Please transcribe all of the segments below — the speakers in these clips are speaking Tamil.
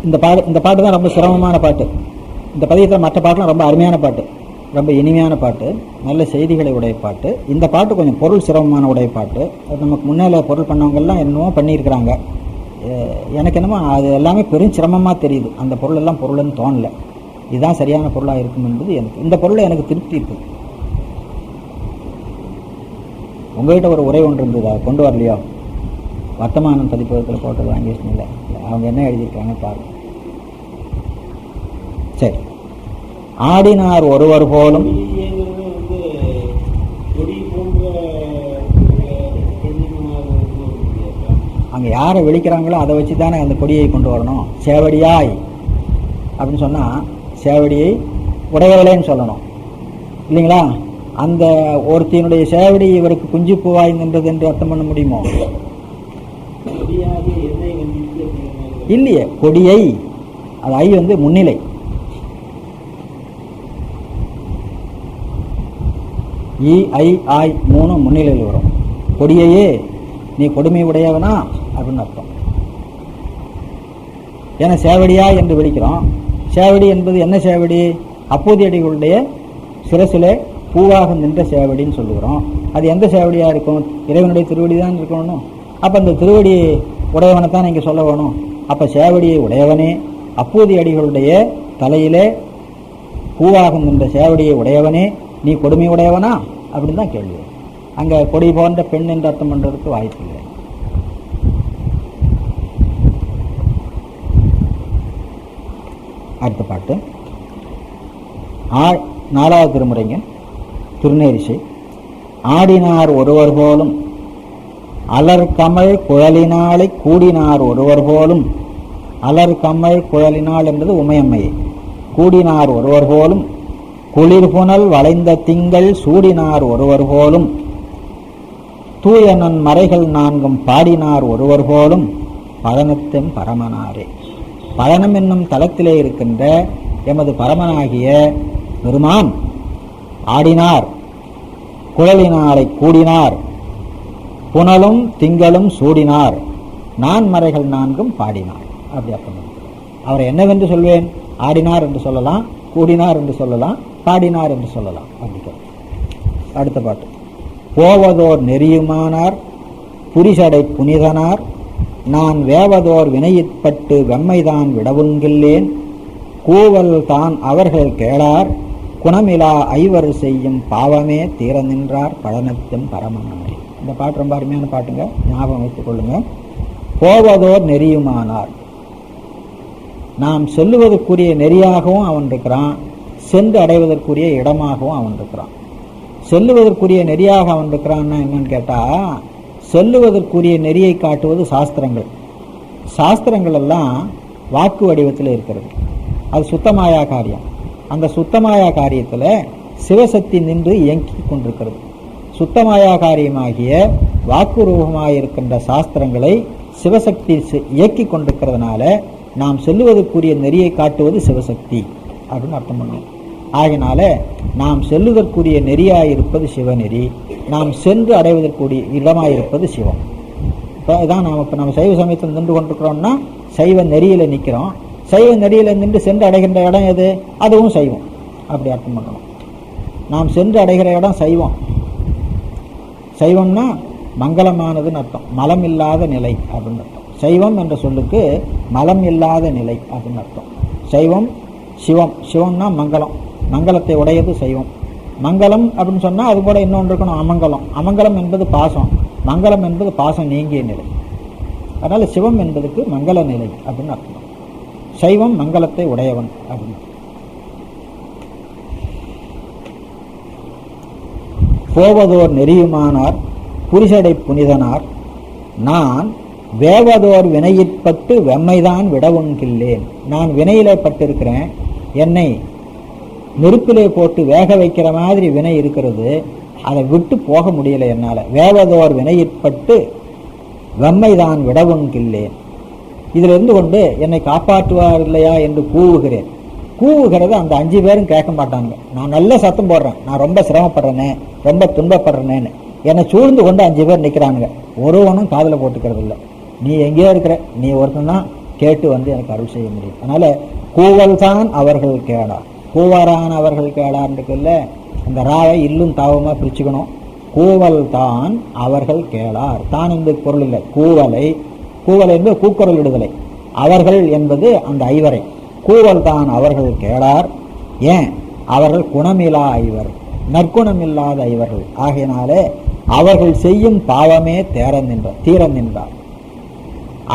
இந்த பாட்டு தான் ரொம்ப சிரமமான பாட்டு. இந்த பதியத்தில் மற்ற பாட்டுலாம் ரொம்ப அருமையான பாட்டு, ரொம்ப இனிமையான பாட்டு, நல்ல செய்திகளை உடைய பாட்டு. இந்த பாட்டு கொஞ்சம் பொருள் சிரமமான உடைய பாட்டு. அது நமக்கு முன்னால் பொருள் பண்ணவங்கெல்லாம் என்னமோ பண்ணியிருக்கிறாங்க. எனக்கு என்னமோ அது எல்லாமே பெரும் சிரமமாக தெரியுது. அந்த பொருள் எல்லாம் பொருள்னு தோணலை. இதுதான் சரியான பொருளாக இருக்கும் என்பது எனக்கு, இந்த பொருளை எனக்கு திருப்தி இருக்குது. உங்கள்கிட்ட ஒரு உரை ஒன்று இருந்தது, அதை கொண்டு வரலையோ? வர்த்தமானம் பதிப்பகத்தில் போட்டது வாங்கி வச்சுல, அவங்க என்ன எழுதியிருக்காங்க பாருங்க. சரி, ஆடினார் ஒருவர் போலும் அங்கே யாரை விழிக்கிறாங்களோ அதை வச்சு தானே அந்த கொடியை கொண்டு வரணும். சேவடியாய் அப்படின்னு சொன்னால் சேவடியை உடையவளேன்னு சொல்லணும் இல்லைங்களா? அந்த ஒருத்தினுடைய சேவடி இவருக்கு குஞ்சு பூவாய் நின்றது என்று அர்த்தம் பண்ண முடியுமோ? இல்லையே, கொடியை, அது ஐ வந்து முன்னிலை. இ ஐ ஆய் மூணு முன்னிலையில் வரும். கொடியையே நீ கொடுமை உடையவனா அப்படின்னு அர்த்தம். ஏன்னா சேவடியா என்று விളിக்கிறோம். சேவடி என்பது என்ன சேவடி? அப்போதியடிகளுடைய சிரசிலே பூவாக நின்ற சேவடின்னு சொல்லுகிறோம். அது எந்த சேவடியா இருக்கும்? இறைவனுடைய திருவடி தான் இருக்கணும். அப்போ அந்த திருவடி உடையவனை தான் இங்கே சொல்ல வேணும். அப்போ சேவடியை உடையவனே, அப்போதி அடிகளுடைய தலையிலே பூவாக நின்ற சேவடியை உடையவனே, நீ கொடுமை உடையவனா அப்படின்னு தான் கேள்வி. அங்கே கொடி போன்ற பெண் என்று அர்த்தம் பண்ணுறதுக்கு வாய்ப்பு இல்லை. அடுத்த பாட்டு 4வது திருமுறைங்க, திருநேரிசை. ஆடினார் ஒருவர் போலும் அலர் கமழ் குழலினாலை கூடினார் ஒருவர் போலும். அலர் கமழ் குழலினாள் என்பது உமையம்மையை. கூடினார் ஒருவர் போலும் குளிர்புனல் வளைந்த திங்கள் சூடினார் ஒருவர் போலும். தூயனன் மறைகள் 4 பாடினார் ஒருவர் போலும். பழனத்தின் பரமனாரே. பழனம் என்னும் தலத்திலே இருக்கின்ற எமது பரமனாகிய பெருமான் ஆடினார், குழலினாலை கூடினார், புனலும் திங்களும் சூடினார், நான்மறைகள் 4 பாடினார். அப்படி அர்த்தம். அவரை என்னவென்று சொல்வேன்? ஆடினார் என்று சொல்லலாம், கூடினார் என்று சொல்லலாம், பாடினார் என்று சொல்லலாம். அப்படி. அடுத்த பாட்டு. போவதோர் நெறியுமானார் புரிசடை புனிதனார், நான் வேவதோர் வினையிற்பட்டு வெம்மைதான் விடவுங்கில்லேன், கூவல் தான் அவர்கள் கேளார், குணமிலா ஐவர் செய்யும் பாவமே தீர நின்றார் பழனத்தின் பரமனாரே. இந்த பாட்டு ரொம்ப அருமையான பாட்டுங்க, ஞாபகம் வைத்துக் கொள்ளுங்க. போவதோர் நெறியுமானார், நாம் செல்லுவதற்குரிய நெறியாகவும் அவன் இருக்கிறான், சென்று அடைவதற்குரிய இடமாகவும் அவன் இருக்கிறான். செல்லுவதற்குரிய நெறியாக அவன் இருக்கிறான்னா என்னன்னு கேட்டால், செல்லுவதற்குரிய நெறியை காட்டுவது சாஸ்திரங்கள். சாஸ்திரங்கள் எல்லாம் வாக்கு வடிவத்தில் இருக்கிறது. அது சுத்தமாயா காரியம். அந்த சுத்தமாயா காரியத்தில் சிவசக்தி நின்று இயங்கி கொண்டிருக்கிறது. சுத்தமாயா காரியமாகிய வாக்கு ரூபமாக இருக்கின்ற சாஸ்திரங்களை சிவசக்தி இயக்கி கொண்டிருக்கிறதுனால நாம் செல்லுவதற்குரிய நெறியை காட்டுவது சிவசக்தி அப்படின்னு அர்த்தம் பண்ணுவோம். ஆகினால நாம் செல்லுவதற்குரிய நெறியாயிருப்பது சிவநெறி, நாம் சென்று அடைவதற்குரிய இடமாயிருப்பது சிவம். இப்போ இதான் நாம் இப்போ நம்ம சைவ சமயத்தில் நின்று கொண்டிருக்கிறோம்னா சைவ நெறியில் நிற்கிறோம். சைவ நெறியில் நின்று சென்று அடைகின்ற இடம் எது? அதுவும் சைவம். அப்படி அர்த்தம் பண்ணணும். நாம் சென்று அடைகிற இடம் சைவம். சைவம்னா மங்களமானதுன்னு அர்த்தம், மலம் இல்லாத நிலை அப்படின்னு அர்த்தம். சைவம் என்ற சொல்லுக்கு மலம் இல்லாத நிலை அப்படின்னு அர்த்தம். சைவம் சிவம், சிவம்னா மங்களம், மங்களத்தை உடையது சைவம். மங்களம் அப்படின்னு சொன்னால் அது கூட இன்னொன்று இருக்கணும், அமங்கலம். அமங்கலம் என்பது பாசம், மங்களம் என்பது பாசம் நீங்கிய நிலை. அதனால் சிவம் என்பதுக்கு மங்கள நிலை அப்படின்னு அர்த்தம். சைவம் மங்களத்தை உடையவன் அப்படின்னு. போவதோர் நெறியுமானார் புரிசடை புனிதனார், நான் வேவதோர் வினையிற்பட்டு வெம்மைதான் விடவுங்கில்லேன். நான் வினையிலே பட்டிருக்கிறேன், என்னை நெருப்பிலே போட்டு வேக வைக்கிற மாதிரி வினை இருக்கிறது, அதை விட்டு போக முடியலை என்னால். வேவதோர் வினையிற்பட்டு வெம்மைதான் விடவுங்கில்லேன். இதில் இருந்து கொண்டு என்னை காப்பாற்றுவார் இல்லையா என்று கூவுகிறேன். கூவுகிறது அந்த 5 பேரும் கேட்க மாட்டாங்க. நான் நல்ல சத்தம் போடுறேன், நான் ரொம்ப சிரமப்படுறேனே, ரொம்ப துன்பப்படுறேனேன்னு. என்னை சூழ்ந்து கொண்டு 5 பேர் நிற்கிறானுங்க, ஒருவனும் காதில் போட்டுக்கிறது இல்லை. நீ எங்கேயோ இருக்கிற, நீ ஒருத்தன் தான் கேட்டு வந்து எனக்கு அருள் செய்ய முடியும். அதனால கூவல் தான் அவர்கள் கேளார். கூவரான் அவர்கள் கேளார்ன்றதுல அந்த ராவை இல்லும் தாவமா பிரிச்சுக்கணும். கூவல் தான் அவர்கள் கேளார். தான் என்பது பொருள் இல்லை. கூவல் என்பது கூக்குரல் விடுதலை. அவர்கள் என்பது அந்த ஐவரை. கூவல் தான் அவர்கள் கேளார். ஏன்? அவர்கள் குணமிலா ஐவர், நற்குணமில்லாத ஐவர்கள் ஆகையினாலே அவர்கள் செய்யும் பாவமே தீர நின்றார்.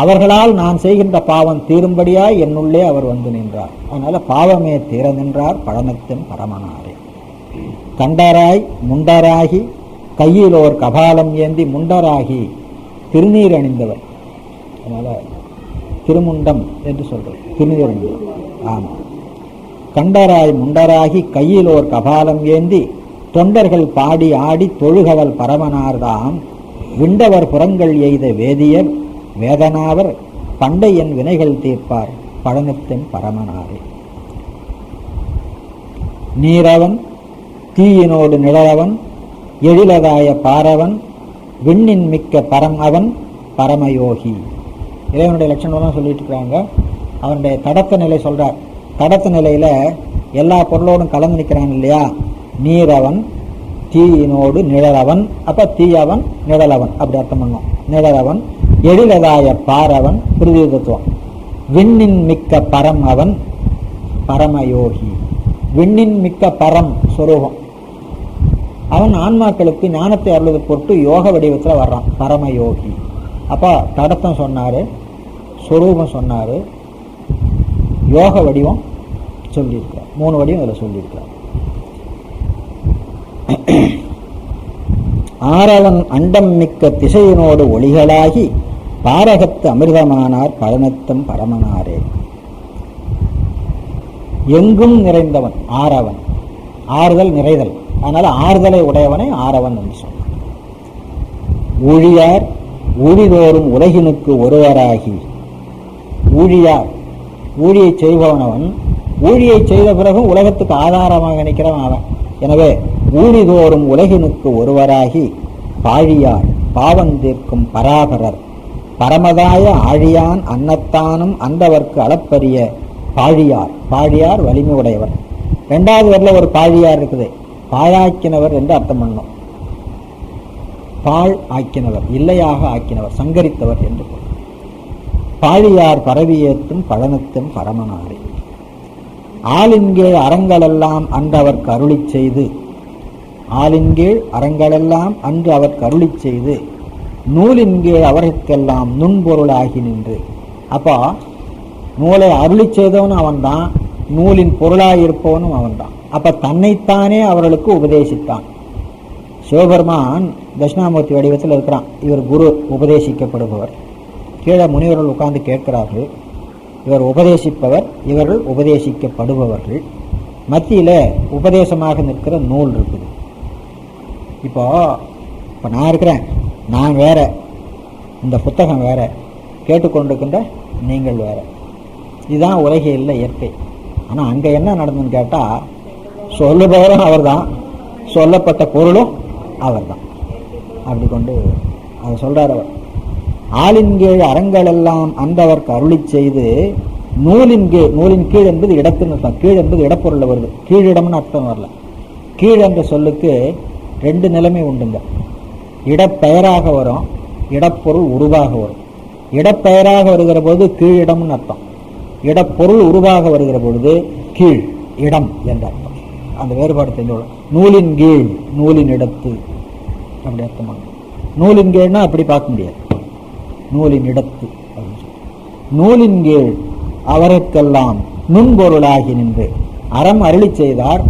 அவர்களால் நான் செய்கின்ற பாவம் தீரும்படியாய் என்னுள்ளே அவர் வந்து நின்றார். அதனால பாவமே தீர நின்றார் பழனத்தின் பரமனாரே. கண்டராய் முண்டராகி கையிலோர் கபாலம் ஏந்தி முண்டராகி திருநீர் அணிந்தவர். அதனால திருமுண்டம் என்று சொல்றது திருநீர் அணிந்தவர். ஆமாம். கண்டராய் முண்டராகி கையிலோர் கபாலம் ஏந்தி தொண்டர்கள் பாடி ஆடி தொழுகவல் பரமனார்தாம் விண்டவர் புறங்கள் எய்த வேதியர் வேதனாவர் பண்டை என் வினைகள் தீர்ப்பார் பழனத்தின் பரமனாரே. நீரவன் தீயினோடு நிழவன் எழிலதாய பாரவன் விண்ணின் மிக்க பரம் அவன் பரமயோகி. இறைவனுடைய லட்சணம்லாம் சொல்லிட்டு இருக்கிறாங்க. அவனுடைய தடத்த நிலை சொல்றார். தடத்த நிலையில எல்லா பொருளோடும் கலந்து நிற்கிறான் இல்லையா? நீரவன் தீயினோடு நிழலவன், அப்ப தீயவன் நிழலவன் அப்படி அர்த்தம் பண்ணும். நிழலவன் எழிலதாய பாரவன் பிரிதி தத்துவம். விண்ணின் மிக்க பரம் அவன் பரமயோகி. விண்ணின் மிக்க பரம் சொரூபம். அவன் ஆன்மாக்களுக்கு ஞானத்தை அருள்வது பொருட்டு யோக வடிவத்தில் வர்றான் பரமயோகி. அப்ப தடத்தம் சொன்னாரு, சொரூபம் சொன்னாரு, யோக வடிவம் சொல்லியிருக்கிறார். 3 வடிவம் அதில் சொல்லியிருக்கிறார். ஆரவன் அண்டம் மிக்க திசையினோடு ஒளிகளாகி பாரகத்து அமிர்தமானார் பழனத்தும் பரமனாரே. எங்கும் நிறைந்தவன் ஆரவன். ஆறுதல் நிறைதல். அதனால ஆறுதலை உடையவனை ஆரவன் என்று சொன்னார். ஊழியார் ஊழிதோறும் உலகினுக்கு ஒருவராகி. ஊழியார் ஊழியை செய்பவனவன். ஊழியை செய்த பிறகும் உலகத்துக்கு ஆதாரமாக நிற்கிறவன் அவன். எனவே ஊழிதோறும் உலகினுக்கு ஒருவராகி பாழியார் பாவம் தீர்க்கும் பராபரர் பரமதாய ஆழியான் அன்னத்தானும் அந்தவர்க்கு அளப்பரிய பாழியார். பாழியார் வலிமை உடையவர். 2வது வரல ஒரு பாழியார் இருக்குது. பாழாக்கினவர் என்று அர்த்தம் பண்ணணும். பாழ் ஆக்கினவர், இல்லையாக ஆக்கினவர், சங்கரித்தவர் என்று பொருள். பாழியார் பரவியேத்தும் பழனத்தும் பரமனாரே. ஆளின்கீழ் அறங்களெல்லாம் அன்று அவர்க்கு அருளி செய்து. ஆளின்கீழ் அறங்களெல்லாம் அன்று அவர்க்கு அருளி செய்து நூலின் கீழ் அவர்களுக்கெல்லாம் நுண்பொருளாகி நின்று. அப்போ நூலை அருளி செய்தவனும் அவன்தான், நூலின் பொருளாயிருப்பவனும் அவன்தான். அப்ப தன்னைத்தானே அவர்களுக்கு உபதேசித்தான். சிவபெருமான் தட்சிணாமூர்த்தி வடிவத்தில் இருக்கிறான். இவர் குரு, உபதேசிக்கப்படுபவர். கீழே முனிவர்கள் உட்கார்ந்து கேட்கிறார்கள். இவர் உபதேசிப்பவர், இவர்கள் உபதேசிக்கப்படுபவர்கள். மத்தியில உபதேசமாக நிற்கிற நூல் இருக்குது. இப்போ நான் இருக்கிறேன், நான் வேற, இந்த புத்தகம் வேற, கேட்டுக்கொண்டிருக்கின்ற நீங்கள் வேற. இதுதான் உலகியல்ல இயற்கை. ஆனா அங்க என்ன நடந்ததுன்னு கேட்டா, சொல்லுபவரும் அவர் தான், சொல்லப்பட்ட பொருளும் அவர் தான். அப்படி கொண்டு அதை சொல்றார் அவர். ஆளின் கீழ் அறங்கள் எல்லாம் அந்தவர்க்கு அருளி செய்து நூலின் கீழ். நூலின் கீழ் என்பது இடத்துன்னு அர்த்தம். கீழ் என்பது இடப்பொருள் வருது. கீழிடம்னு அர்த்தம் வரல. கீழ் என்ற சொல்லுக்கு 2 நிலைமை உண்டுங்க. இடப்பெயராக வரும், இடப்பொருள் உருவாக வரும். இடப்பெயராக வருகிற போது கீழிடம்னு அர்த்தம். இடப்பொருள் உருவாக வருகிற பொழுது கீழ் இடம் என்ற அர்த்தம். அந்த வேறுபாடு தெரிஞ்சு நூலின் கீழ், நூலின் இடத்து அப்படி அர்த்தம் பண்ணும். நூலின் கீழ்னா அப்படி பார்க்க முடியாது. நூலின் இடத்து. நூலின் கீழ் அவருக்கெல்லாம் நுண்பொருளாகி நின்று அறம் அருளி செய்தார்.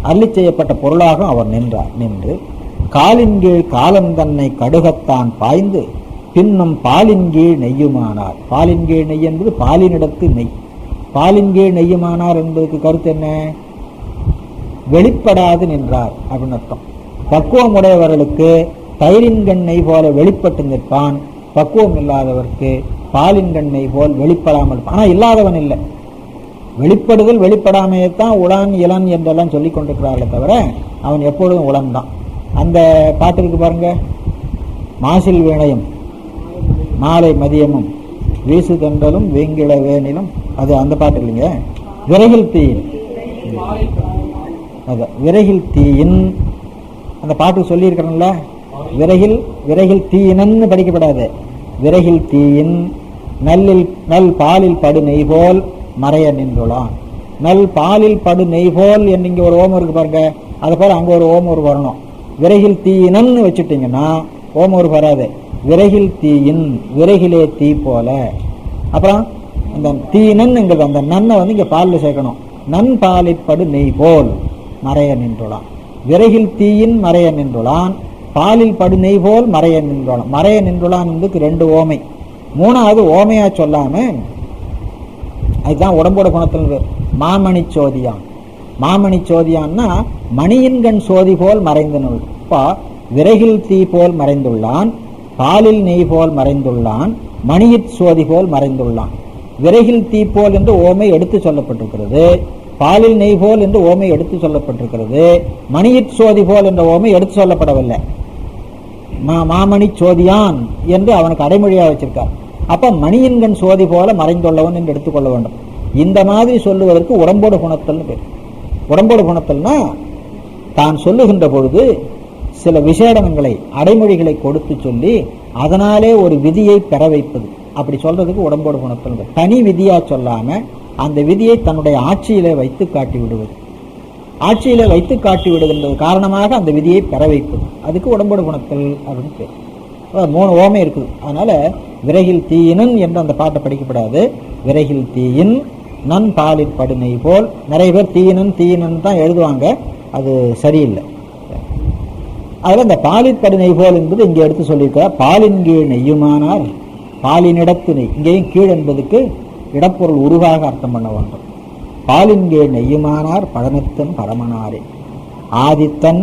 அருளி செய்யப்பட்ட பொருளாக அவர் நின்று காலின் கீழ் காலம் தன்னை கடுகத்தான் பாய்ந்து பின்னும் பாலின் கீழ் நெய்யுமானார். பாலின் கீழ் நெய் என்பது பாலினிடத்து நெய். பாலின் கீழ் நெய்யுமானார் என்பதற்கு கருத்து என்ன? வெளிப்படாது நின்றார் அப்படின்னு அர்த்தம். பக்குவம் உடையவர்களுக்கு தயிரின் கண்ணை போல வெளிப்பட்டு நிற்பான். பக்குவம் இல்லாதவருக்கு பாலின் கண்ணை போல் வெளிப்படாமல். ஆனா இல்லாதவன் இல்லை. வெளிப்படுதல் வெளிப்படாமையத்தான் உளான் இளன் என்றெல்லாம் சொல்லிக் கொண்டிருக்கிறார்களே தவிர அவன் எப்பொழுதும் உளன் தான். அந்த பாட்டு இருக்கு பாருங்க, மாசில் வீணையும் மாலை மதியமும் வீசு தென்றலும் வேங்கிட வேணிலும், அது அந்த பாட்டு இல்லைங்க. விரைகில் தீயின், அதான் விரைகில் தீயின் அந்த பாட்டு சொல்லி இருக்கிறேன்ல. விரைகில் தீயினன்னு படிக்கப்படாது. விரைகில் தீயின் நல் பாலில் படு நெய் போல் மறைய நின்றுளான். நல் பாலில் படு நெய் போல் என்று இங்க ஒரு ஓமம் இருக்கு பாருங்க, அது போல அங்க ஒரு ஓமம் வரணும். விரைகில் தீயினன்னு வச்சுட்டீங்கன்னா ஓமம் வராது. விரைகில் தீயின், விரைகிலே தீ போல. அப்புறம் அந்த தீயினன்ங்கிறது அந்த நன்னை வந்து இங்க பாலில் சேர்க்கணும். நன் பாலில் படு நெய் போல் மறைய நின்றுளான். விரைகில் தீயின் மறைய நின்றுளான், பாலில் படு நெய் போல் மறைய நின்றுளான். மறைய நின்றுளான் என்பதுக்கு 2 ஓமை. 3வது ஓமையா சொல்லாம அதுதான் உடம்போட குணத்தில் மாமணி சோதியான். மாமணி சோதியான்னா மணியின் கண் சோதி போல் மறைந்த நூல். இப்போ விரைகில் தீ போல் மறைந்துள்ளான், பாலில் நெய் போல் மறைந்துள்ளான், மணியிற் சோதி போல் மறைந்துள்ளான். விரைகில் தீ போல் என்று ஓமை எடுத்து சொல்லப்பட்டிருக்கிறது. பாலில் நெய் போல் என்று ஓமை எடுத்து சொல்லப்பட்டிருக்கிறது. மணியிற் சோதி போல் என்ற ஓமை எடுத்து சொல்லப்படவில்லை. மாமணி சோதியான் என்று அவனுக்கு அடைமொழியா வச்சிருக்கார். அப்ப மணியின்கண் சோதி போல மறைந்துள்ளவன் என்று எடுத்துக்கொள்ள வேண்டும். இந்த மாதிரி சொல்லுவதற்கு உடம்போடு குணத்தல் பேர். உடம்போடு குணத்தல்னா தான் சொல்லுகின்ற பொழுது சில விசேடங்களை அடைமொழிகளை கொடுத்து சொல்லி அதனாலே ஒரு விதியை பெற வைப்பது. அப்படி சொல்றதுக்கு உடம்போடு குணத்தல். தனி விதியா சொல்லாம அந்த விதியை தன்னுடைய ஆட்சியிலே வைத்து காட்டி விடுவது. ஆட்சியில வைத்து காட்டி விடுகின்றது காரணமாக அந்த விதியை பெற வைப்பது. அதுக்கு உடம்போடு குணத்தல் அப்படின்னு பேர். 3 ஓமை இருக்குது. அதனால விரைகில் தீயினன் என்று அந்த பாட்டை படிக்கப்படாது. விரைகில் தீயின் நன் பாலில் படுனை போல். நிறைய பேர் தீயினன் தான் எழுதுவாங்க, அது சரியில்லை. அதுல இந்த பாலில் படுனை போல் என்பது இங்கே எடுத்து சொல்லியிருக்க. பாலின் கீழ் நெய்யுமானார் பாலினிடத்து நெய். இங்கேயும் கீழ் என்பதுக்கு இடப்பொருள் உருவாக அர்த்தம் பண்ண வேண்டும். பாலின் கீழ் நெய்யுமானார் பழனத்தன் பரமனாரே. ஆதித்தன்,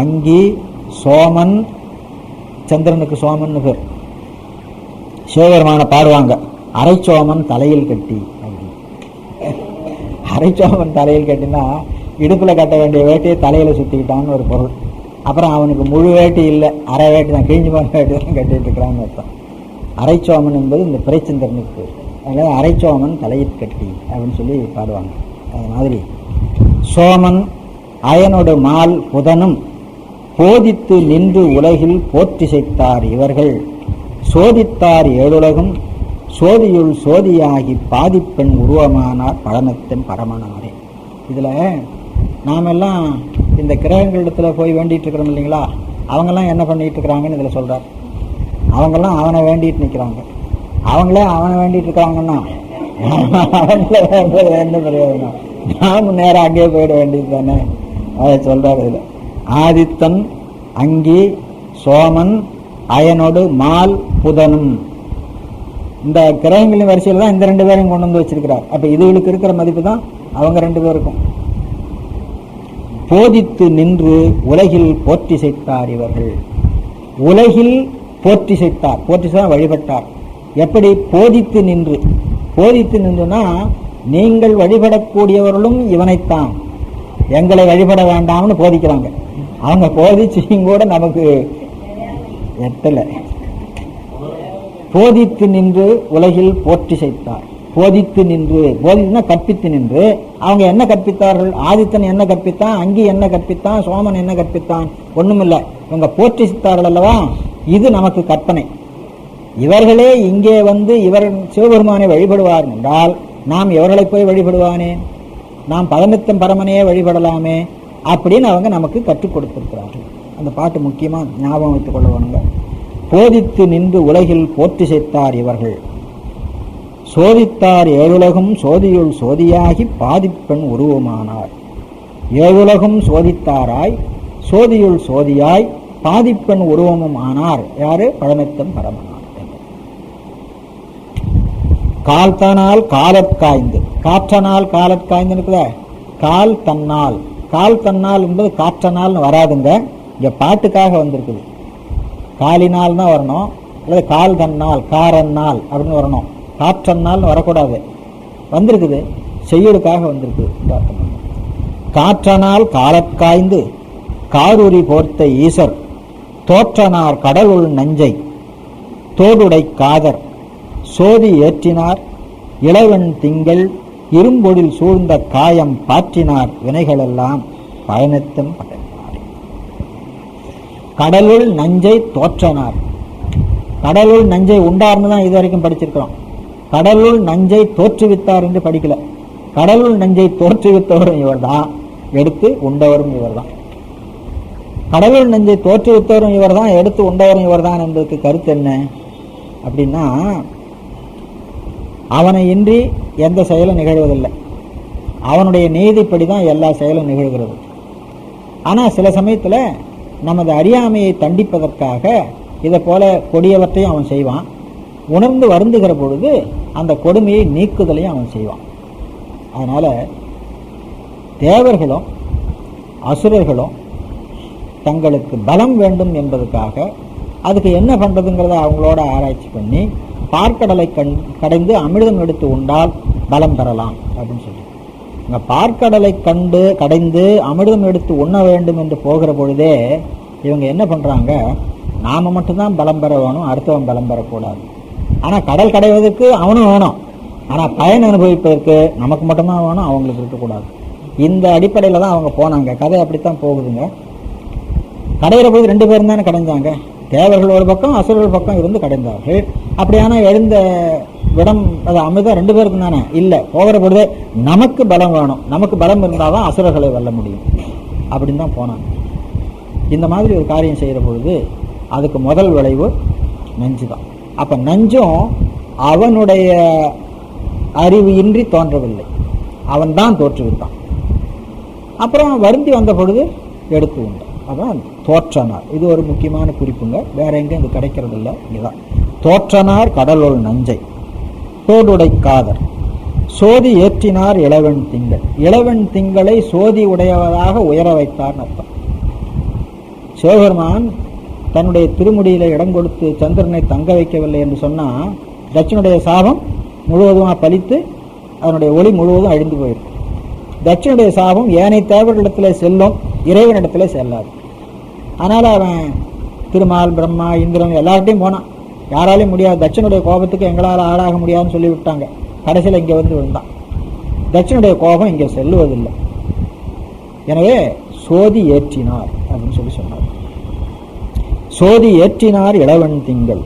அங்கி, சோமன், சந்திரனுக்கு சோமன் பேர். சிவபெருமான பாடுவாங்க, அரைச்சோமன் தலையில் கட்டி. அரைச்சோமன் தலையில் கட்டினா இடுப்புல கட்ட வேண்டிய வேட்டியை தலையில சுத்திக்கிட்டான்னு ஒரு பொருள். அப்புறம் அவனுக்கு முழு வேட்டி இல்லை, அரை வேட்டி தான், கிழிஞ்சு போன வேட்டி தான் கட்டிட்டு இருக்கிறான்னு அர்த்தம். அரைச்சோமன் என்பது இந்த பிறைச்சந்திரனுக்கு பேர். அதனால அரைச்சோமன் தலையில் கட்டி அப்படின்னு சொல்லி பாடுவாங்க. அது மாதிரி சோமன் அயனோடு மால் புதனும் போதித்து நின்று உலகில் போற்றிசைத்தார் இவர்கள். சோதித்தார் ஏழுலகும் சோதியுள் சோதியாகி பாதிப்பெண் உருவமானார் பழனத்தின் பரமனாரே. இதுல நாமெல்லாம் இந்த கிரகங்களிடத்துல போய் வேண்டிட்டு இருக்கிறோம் இல்லைங்களா, அவங்கெல்லாம் என்ன பண்ணிட்டு இருக்கிறாங்கன்னு இதுல சொல்றார். அவங்கெல்லாம் அவனை வேண்டிட்டு நிற்கிறாங்க. அவங்களே அவனை வேண்டிட்டு இருக்காங்கன்னா அவங்களே என்ன பிரயோஜனம்? நாம நேரம் அங்கேயே போயிட வேண்டியது தானே. அதை சொல்றாரு இதுல. ஆதித்தன், அங்கி, சோமன், அயனோடு மால் புதனும். இந்த கிரகங்களின் வரிசையில் தான் இந்த 2 பேரையும் கொண்டு வந்து வச்சிருக்கிறார். அப்ப இதுகளுக்கு இருக்கிற மதிப்பு தான் அவங்க 2 பேருக்கும். போதித்து நின்று உலகில் போற்றி செய்தார் இவர்கள். உலகில் போற்றி செய்தார், போற்றி செய்தார் வழிபட்டார். எப்படி? போதித்து நின்று. போதித்து நின்றுனா நீங்கள் வழிபடக்கூடியவர்களும் இவனைத்தான், எங்களை வழிபட வேண்டாம்னு போதிக்கிறாங்க. அவங்க போதிச்சும் கூட நமக்கு எட்டல. போதித்து நின்று உலகில் போற்றி செய்தார். போதித்து நின்று, போதித்துனா கற்பித்து நின்று. அவங்க என்ன கற்பித்தார்கள்? ஆதித்தன் என்ன கற்பித்தான், அங்கி என்ன கற்பித்தான், சோமன் என்ன கற்பித்தான்? ஒண்ணுமில்ல, இவங்க போற்றி செய்தார்கள் அல்லவா. இது நமக்கு கற்பனை. இவர்களே இங்கே வந்து இவர் சிவபெருமானை வழிபடுவார் என்றால் நாம் எவர்களை போய் வழிபடுவானே? நாம் பழனத்தின் பரமனையே வழிபடலாமே அப்படின்னு அவங்க நமக்கு கற்றுக் கொடுத்திருக்கிறார்கள். அந்த பாட்டு முக்கியமா ஞாபகம் வைத்துக் கொள்ள வேணுங்க. போதித்து நின்று உலகில் போற்றி செய்தார் இவர்கள். சோதித்தார் ஏழுலகும் சோதியுள் சோதியாகி பாதிப்பெண் உருவமானார். ஏழுலகும் சோதித்தாராய் சோதியுள் சோதியாய் பாதிப்பெண் உருவமும் ஆனார். யாரு? பழனத்தன் பரமனார். கால்தனால் காலற்காய்ந்து, காற்றனால் காலற்காய்ந்து இருக்குத. கால் தன்னால், கால் தன்னால் என்பது காற்றனால் வராதுங்க, இங்க பாட்டுக்காக வந்திருக்குது. காலினால் தான் வரணும், அல்லது கால் தன்னால் காரன்னால் அப்படின்னு வரணும். காற்றன்னால் வரக்கூடாது, வந்திருக்குது, செய்யுளுக்காக வந்திருக்குது. காற்றனால் காலற்காய்ந்து காரூரி போர்த்த ஈசர் தோற்றனார் கடலுள் நஞ்சை தோடுடை காதர் சோதி ஏற்றினார் இளவன் திங்கள் இரும்பொழில் சூழ்ந்த காயம் பாற்றினார் வினைகளெல்லாம் பயணத்தும் படைத்தார். கடலுள் நஞ்சை தோற்றனார். கடலுள் நஞ்சை உண்டார்னு தான் இது வரைக்கும் படிச்சிருக்கிறோம். கடலுள் நஞ்சை தோற்றுவித்தார் என்று படிக்கல. கடலுள் நஞ்சை தோற்றுவித்தவரும் இவர் தான், எடுத்து உண்டவரும் இவர் தான். கடலுள் நஞ்சை தோற்றுவித்தவரும் இவர் தான், எடுத்து உண்டவரும் இவர் தான் என்பதற்கு கருத்து என்ன அப்படின்னா, அவனை இன்றி எந்த செயலும் நிகழ்வதில்லை. அவனுடைய நீதிப்படி தான் எல்லா செயலும் நிகழ்கிறது. ஆனால் சில சமயத்தில் நமது அறியாமையை தண்டிப்பதற்காக இதை போல கொடியவற்றையும் அவன் செய்வான். உணர்ந்து வருந்துகிற பொழுது அந்த கொடுமையை நீக்குதலையும் அவன் செய்வான். அதனால தேவர்களும் அசுரர்களும் தங்களுக்கு பலம் வேண்டும் என்பதற்காக அதுக்கு என்ன பண்றதுங்கிறத அவங்களோட ஆராய்ச்சி பண்ணி பார்க்கடலை கடைந்து அமிர்தம் எடுத்து உண்டால் பலம் பெறலாம் அப்படின்னு சொல்லி, இங்க பார்க்கடலை கடைந்து அமிர்தம் எடுத்து உண்ண வேண்டும் என்று போகிற பொழுதே இவங்க என்ன பண்றாங்க, நாம மட்டும்தான் பலம் பெற வேணும், அடுத்தவன் பலம் பெறக்கூடாது. ஆனா கடல் கடைவதற்கு அவனும் வேணும், ஆனா பயன் அனுபவிப்பதற்கு நமக்கு மட்டும்தான் வேணும், அவங்களுக்கு இருக்கக்கூடாது. இந்த அடிப்படையில தான் அவங்க போனாங்க. கதை அப்படித்தான் போகுதுங்க. கடையிற போது 2 பேரும் தானே கடைஞ்சாங்க. தேவர்கள் ஒரு பக்கம், அசுரர்கள் பக்கம் இருந்து கடைந்தார்கள். அப்படியான எழுந்த விடம் அது அமிர்தம் 2 பேருக்கும் தானே இல்லை. போகிற பொழுதே நமக்கு பலம் வேணும், நமக்கு பலம் இருந்தால்தான் அசுரர்களை வெல்ல முடியும் அப்படின்னு தான் போனாங்க. இந்த மாதிரி ஒரு காரியம் செய்கிற பொழுது அதுக்கு முதல் விளைவு நஞ்சு தான். அப்ப நஞ்சும் அவனுடைய அறிவு இன்றி தோன்றவில்லை, அவன் தான் தோற்றுவித்தான். அப்புறம் வருந்தி வந்த பொழுது எடுத்து உண்டு, அதான் தோற்றனார். இது ஒரு முக்கியமான குறிப்புங்க, வேற எங்கேயும் இது கிடைக்கிறது இல்லை. இதுதான் தோற்றனார் கடலுள் நஞ்சை தோடுடை காதர் சோதி ஏற்றினார் இளவன் திங்கள். இளவன் திங்களை சோதி உடையவதாக உயர வைத்தார் அர்த்தம். சிவபெருமான் தன்னுடைய திருமுடியில இடம் கொடுத்து சந்திரனை தங்க வைக்கவில்லை என்று சொன்னா தட்சனுடைய சாபம் முழுவதுமாக பலித்து அதனுடைய ஒளி முழுவதும் அழிந்து போயிருக்கும். தட்சனுடைய சாபம் ஏனைய தேவர்களிடத்துல செல்லும், இறைவனிடத்துல செல்லாது. அதனால அவன் திருமால் பிரம்மா இந்திரன் எல்லார்ட்டையும் போனான், யாராலையும் முடியாது. தட்சனுடைய கோபத்துக்கு எங்களால் ஆளாக முடியாதுன்னு சொல்லி விட்டாங்க. கடைசியில் இங்கே வந்து விழுந்தான். தட்சனுடைய கோபம் இங்கே செல்லுவதில்லை. எனவே சோதி ஏற்றினார் அப்படின்னு சொல்லி சொன்னார். சோதி ஏற்றினார் இளவன் திங்கள்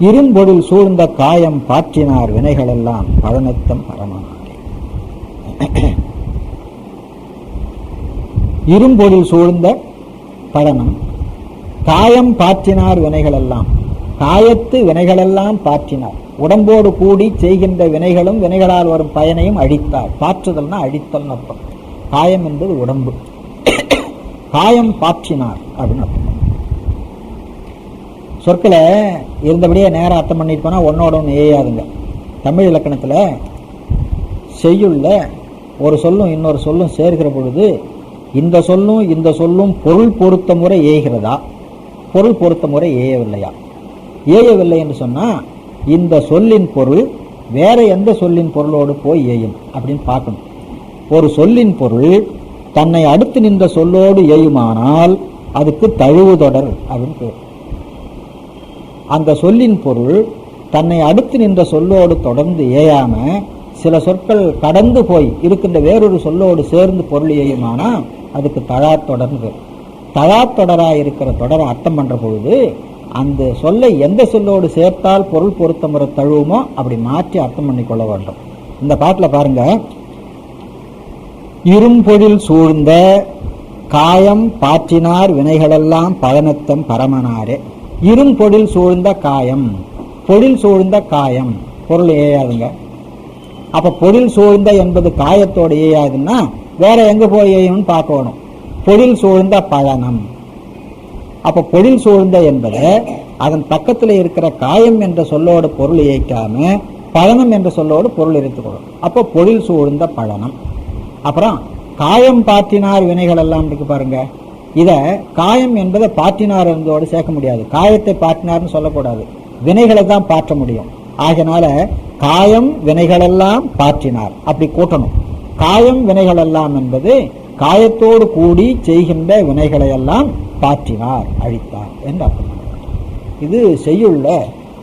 இரும்பொழில் சூழ்ந்த காயம் பாற்றினார் வினைகளெல்லாம் பழனத்தம் பரமனாரே. இரும்பொழில் சூழ்ந்த பழனம், காயம் பாற்றினார் வினைகளெல்லாம், காயத்து வினைகளெல்லாம் பாற்றினார். உடம்போடு கூடி செய்கின்ற வினைகளும் வினைகளால் வரும் பயனையும் அழித்தார். பாற்றுதல்னா அழித்தல் அர்த்தம். காயம் என்பது உடம்பு, காயம் பாற்றினார் அப்படின்னு அர்த்தம். சொற்களை இருந்தபடியே நேரம் அர்த்தம் பண்ணிட்டு போனா ஒன்னோட ஒன்று ஏயாதுங்க. தமிழ் இலக்கணத்துல செய்யுள்ள ஒரு சொல்லும் இன்னொரு சொல்லும் சேர்க்கிற பொழுது இந்த சொல்லும் பொருள் பொருத்த முறை ஏய்கிறதா, பொருள் பொருத்த முறை ஏயவில்லையா? ஏயவில்லை என்று சொன்னா இந்த சொல்லின் பொருள் வேற எந்த சொல்லின் பொருளோடு போய் ஏயும் அப்படின்னு பார்க்கணும். ஒரு சொல்லின் பொருள் தன்னை அடுத்து நின்ற சொல்லோடு ஏயுமானால் அதுக்கு தழுவு தொடர் அப்படின்னு பேர். அந்த சொல்லின் பொருள் தன்னை அடுத்து நின்ற சொல்லோடு தொடர்ந்து ஏயாம சில சொற்கள் கடந்து போய் இருக்கின்ற வேறொரு சொல்லோடு சேர்ந்து பொருள் ஏயுமானா அதுக்கு தழாத்தொடர்னு பேர். தழாத்தொடராக இருக்கிற தொடரை அர்த்தம் பண்ற பொழுது அந்த சொல்லை எந்த சொல்லோடு சேர்த்தால் பொருள் பொருத்த முறை தழுவுமோ அப்படி மாற்றி அர்த்தம் பண்ணி கொள்ள வேண்டும். இந்த பாட்டில் பாருங்க, இரும்பொழில் சூழ்ந்த காயம் பாற்றினார் வினைகளெல்லாம் பழனத்தம் பரமனாரே. இரும்பொழில் சூழ்ந்த காயம், பொழில் சூழ்ந்த காயம் பொருள் ஏயாதுங்க. அப்ப பொழில் சூழ்ந்த என்பது காயத்தோடு ஏயாதுன்னா வேற எங்க போய் ஏயும்னு பார்க்கணும். பொழில் சூழ்ந்த பழனம், அப்ப பொழில் சூழ்ந்த என்பதை அதன் பக்கத்தில் இருக்கிற காயம் என்ற சொல்லோடு பொருள் இயக்காம பழனம் என்ற சொல்லோடு பொருள் எடுத்துக்கொள்ளும். அப்போ பொழில் சூழ்ந்த பழனம். அப்புறம் காயம் பாற்றினார் வினைகள் எல்லாம் இருக்கு பாருங்க. இத காயம் என்பதை பாற்றினார் என்பதோடு சேர்க்க முடியாது. காயத்தை பாற்றினார்னு சொல்லக்கூடாது, வினைகளை தான் பாற்ற முடியும். ஆகினால காயம் வினைகளெல்லாம் பாற்றினார் அப்படி கூட்டணும். காயம் வினைகளெல்லாம் என்பது காயத்தோடு கூடி செய்கின்ற வினைகளை எல்லாம் பாற்றினார் அழித்தார் என்று அர்த்தம் பண்ண வேண்டும். இது செய்யுள்ள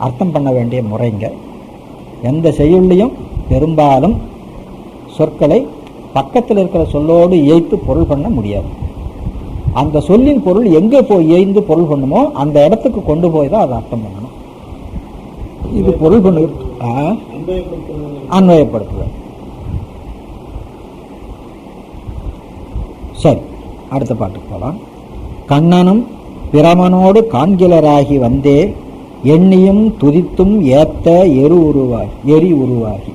அர்த்தம் பண்ண வேண்டிய முறைங்க. எந்த செய்யுள்ளையும் பெரும்பாலும் சொற்களை பக்கத்தில் இருக்கிற சொல்லோடு இயைத்து பொருள் பண்ண முடியாது. அந்த சொல்லின் பொருள் எங்கே போய் இயைந்து பொருள் பண்ணுமோ அந்த இடத்துக்கு கொண்டு போய் தான் அதை அர்த்தம் பண்ணணும். இது பொருள் பண்ணு அன்வயப்படுத்துதல். சரி, அடுத்த பாட்டுக்கு போகலாம். கண்ணனும் பிரமனோடு காண்கிலராகி வந்தே எண்ணியும் துதித்தும் ஏத்த எரி உருவாகி.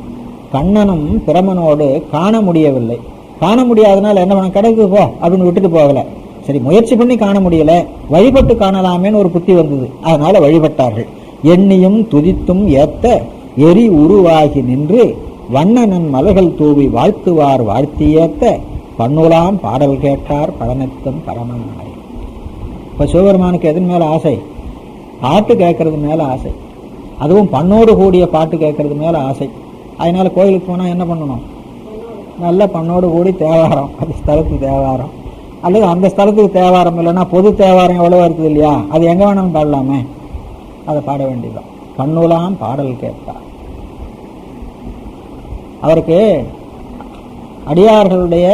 கண்ணனும் பிரமனோடு காண முடியவில்லை. காண முடியாதனால என்ன பண்ண, கிடைக்கு போ அப்படின்னு விட்டுட்டு போகல. சரி, முயற்சி பண்ணி காண முடியல, வழிபட்டு காணலாமேன்னு ஒரு புத்தி வந்தது, அதனால வழிபட்டார்கள். எண்ணியும் துதித்தும் ஏத்த எரி உருவாகி நின்று வண்ணனன் மலர்கள் தூவி வாழ்த்துவார் வாழ்த்தி ஏத்த பண்ணுலாம் பாடல் கேட்டார் பழனத்தம் பரமனாய். இப்ப சிவபெருமானுக்கு எதன் மேல ஆசை? பாட்டு கேட்கறது மேல ஆசை, அதுவும் பண்ணோடு கூடிய பாட்டு கேட்கறது மேல ஆசை. அதனால கோயிலுக்கு போனா என்ன பண்ணணும்? நல்ல பண்ணோடு கூடி தேவாரம், அது ஸ்தலத்துக்கு தேவாரம், அல்லது அந்த ஸ்தலத்துக்கு தேவாரம் இல்லைன்னா பொது தேவாரம் எவ்வளவு இருக்குது இல்லையா, அது எங்க வேணாலும் பாடலாமே, அதை பாட வேண்டியதுதான். பண்ணுலாம் பாடல் கேட்டார். அவருக்கு அடியார்களுடைய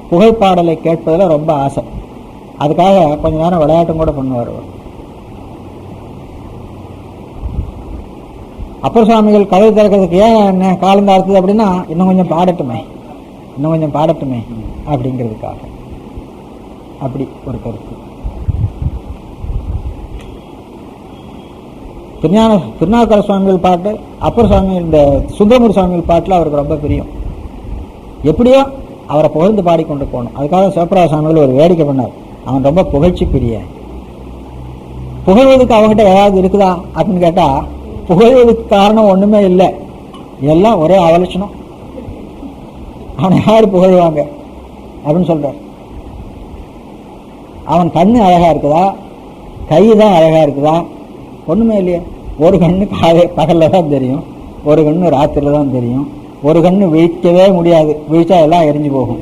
புகைப்பாடலை கேட்பதில் ரொம்ப ஆசை. அதுக்காக கொஞ்ச நேரம் விளையாட்டும் கூட பண்ணுவார். அப்பர் சுவாமிகள் கதவு திறக்கிறதுக்கு ஏன் என்ன காலந்தாழ்த்துது அப்படின்னா, இன்னும் கொஞ்சம் பாடட்டுமே அப்படிங்கிறதுக்காக. அப்படி ஒரு கருத்து. திருநாவுக்கர சுவாமிகள் பாட்டு, அப்பர் சுவாமி, இந்த சுந்தரமூர் சுவாமிகள் பாட்டில் அவருக்கு ரொம்ப பிரியம். எப்படியோ அவரை புகழ்ந்து பாடிக்கொண்டு போகணும். அதுக்காக சிவபிரகாச சுவாமிகள் ஒரு வேடிக்கை பண்ணார். அவன் ரொம்ப புகழ்ச்சி பிரிய. புகழ்வதுக்கு அவங்ககிட்ட ஏதாவது இருக்குதா அப்படின்னு கேட்டா, புகழ்வதுக்கு காரணம் ஒண்ணுமே இல்லை, எல்லாம் ஒரே அவலட்சணம். அவனை யாரு புகழ்வாங்க அப்படின்னு சொல்ற. அவன் கண்ணு அழகா இருக்குதா, கை தான் அழகா இருக்குதா, ஒண்ணுமே இல்லையே. ஒரு கண்ணு பகல்ல தான் தெரியும், ஒரு கண்ணு ராத்திரில தான் தெரியும், ஒரு கண்ணு விழிக்கவே முடியாது, விழிச்சா எல்லாம் எரிஞ்சு போகும்.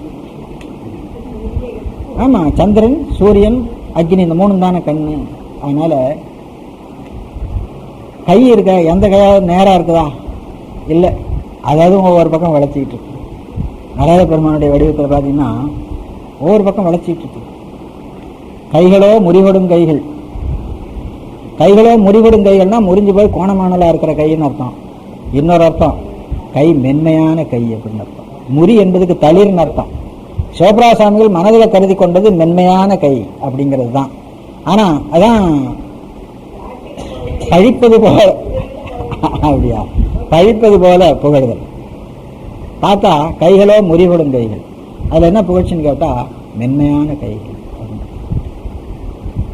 ஆமா, சந்திரன் சூரியன் அக்னி இந்த மூணு தானே கண்ணு. அதனால கை இருக்க, எந்த கையாவது நேரா இருக்குதா? இல்லை, அதாவது ஒவ்வொரு பக்கம் வளைச்சிக்கிட்டு இருக்கு. நடராஜ பெருமானுடைய வடிவத்தில் பார்த்தீங்கன்னா ஒவ்வொரு பக்கம் வளைச்சிக்கிட்டு இருக்கு. கைகளோ முறிபடும் கைகள். கைகளோ முறிபடும் கைகள்னா முறிஞ்சு போய் கோணமானலா இருக்கிற கைன்னு அர்த்தம். இன்னொரு அர்த்தம் கை மென்மையான கை அப்படின்னு அர்த்தம். முறி என்பதுக்கு தளிர்னு அர்த்தம். சிவபிரகாசாமிகள் மனதில் கருதி கொண்டது மென்மையான கை அப்படிங்கிறது தான். ஆனா அதான் பழிப்பது போல, அப்படியா, பழிப்பது போல புகழ்தல். பார்த்தா கைகளோ முறிபடும் கைகள். அதுல என்ன புகழ்ச்சின்னு கேட்டா மென்மையான கைகள்.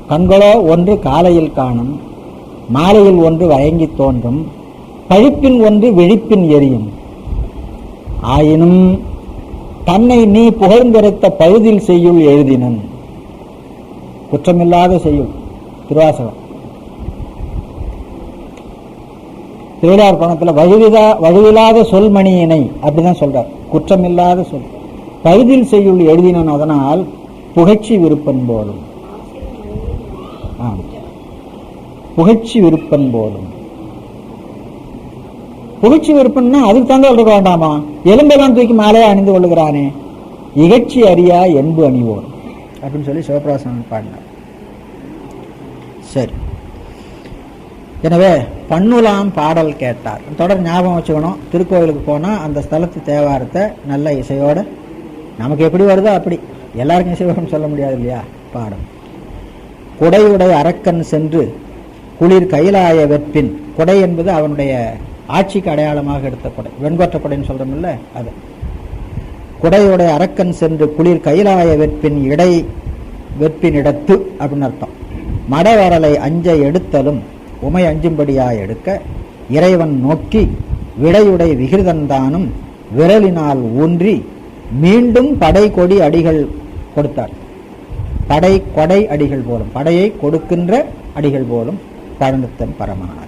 கண்களோ ஒன்று காலையில் காணும், மாலையில் ஒன்று வயங்கி தோன்றும், பழிப்பின் ஒன்று விழிப்பின் எரியும். ஆயினும் தன்னை நீ புகழ்ந்தெடுத்த பழுதில் செய்யுள் எழுதினன். குற்றமில்லாத செய்யுள் திருவாசகம். திருவிழார் பணத்தில் வழுவில்லாத சொல்மணியினை அப்படிதான் சொல்றார். குற்றமில்லாத சொல் பழுதில் செய்யுள் எழுதினன். அதனால் புகழ்ச்சி விருப்பன் போலும். புகழ்ச்சி விருப்பன் போலும். புகழ்ச்சி விருப்பம்னா அதுக்கு தங்க இருக்க வேண்டாமா? எலும்பெல்லாம் தூக்கி மாலையா அணிந்து கொள்ளுகிறானே, இகழ்ச்சி அறியா என்பு அணிவோர் அப்படின்னு சொல்லி சிவபிரகாசன் பாடினார். சரி, எனவே பண்ணுலாம் பாடல் கேட்டார். தொடர் ஞாபகம் வச்சுக்கணும். திருக்கோவிலுக்கு போனா அந்த ஸ்தலத்து தேவாரத்தை நல்ல இசையோட, நமக்கு எப்படி வருதோ அப்படி, எல்லாருக்கும் இசையோகம் சொல்ல முடியாது இல்லையா, பாடம். குடையுடைய அரக்கன் சென்று குளிர் கைலாய வெற்பின். குடை என்பது அவனுடைய ஆட்சிக்கு அடையாளமாக எடுத்த குடை, வெண்கொற்ற குடைன்னு சொல்றோம்ல அது. குடையுடைய அரக்கன் சென்று குளிர் கைலாய வெற்பின் இடை வெற்பின் இடத்து அப்படின்னு அர்த்தம். மடவரலை அஞ்ச எடுத்தலும் உமை அஞ்சும்படியாய் எடுக்க இறைவன் நோக்கி விடையுடை விகிருதந்தானும் விரலினால் ஊன்றி மீண்டும் படை கொடி அடிகள் கொடுத்தார். படை கொடை அடிகள் போலும், படையை கொடுக்கின்ற அடிகள் போலும் பழனத்தன் பரமனார்.